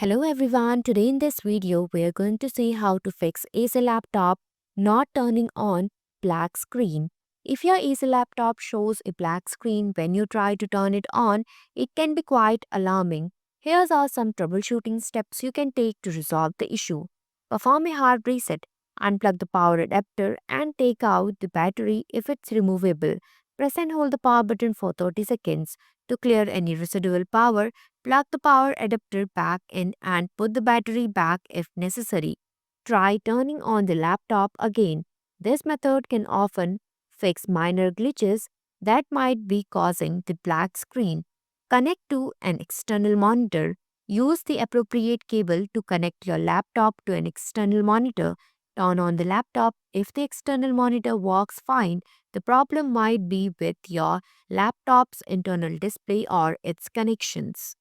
Hello everyone, today in this video we are going to see how to fix Acer laptop not turning on black screen. If your Acer laptop shows a black screen when you try to turn it on, it can be quite alarming. Here are some troubleshooting steps you can take to resolve the issue. Perform a hard reset, unplug the power adapter and take out the battery if it's removable. Press and hold the power button for 30 seconds to clear any residual power. Plug the power adapter back in and put the battery back if necessary. Try turning on the laptop again. This method can often fix minor glitches that might be causing the black screen. Connect to an external monitor. Use the appropriate cable to connect your laptop to an external monitor. Turn on the laptop if the external monitor works fine. The problem might be with your laptop's internal display or its connections.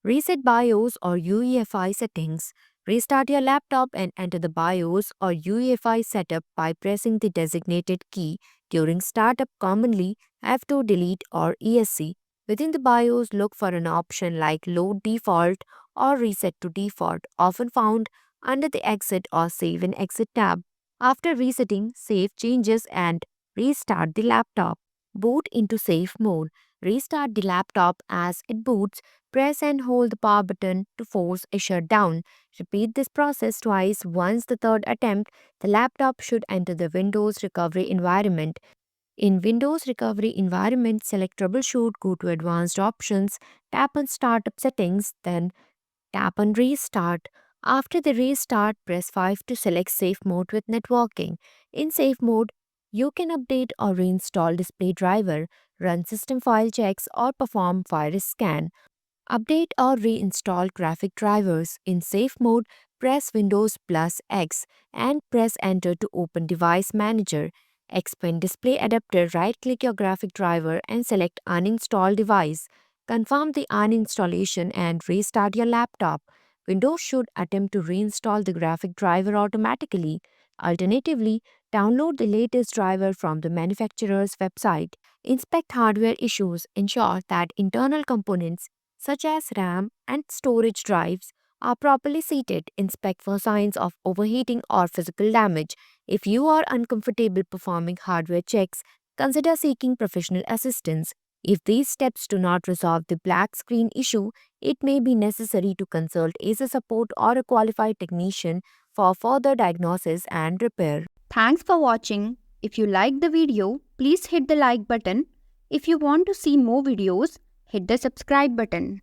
Reset BIOS or UEFI settings. Restart your laptop and enter the BIOS or UEFI setup by pressing the designated key during startup, commonly F2 delete or ESC. Within the BIOS, look for an option like Load Default or Reset to Default, often found under the Exit or Save and Exit tab. After resetting, save changes and restart the laptop. Boot into safe mode. Restart the laptop as it boots. Press and hold the power button to force a shutdown. Repeat this process twice. Once the third attempt, the laptop should enter the Windows recovery environment. In Windows recovery environment, select Troubleshoot, go to Advanced Options, tap on Startup Settings, then tap on Restart. After the restart, press 5 to select Safe Mode with Networking. In Safe Mode, you can update or reinstall display driver, run system file checks, or perform virus scan. Update or reinstall graphic drivers. In safe mode, press Windows plus X and press Enter to open Device Manager. Expand Display Adapter, right-click your graphic driver and select Uninstall Device. Confirm the uninstallation and restart your laptop. Windows should attempt to reinstall the graphic driver automatically. Alternatively, download the latest driver from the manufacturer's website. Inspect hardware issues. Ensure that internal components such as RAM and storage drives, are properly seated. Inspect for signs of overheating or physical damage. If you are uncomfortable performing hardware checks, consider seeking professional assistance. If these steps do not resolve the black screen issue, it may be necessary to consult Acer support or a qualified technician for further diagnosis and repair. Thanks for watching. If you liked the video, please hit the like button. If you want to see more videos, hit the subscribe button.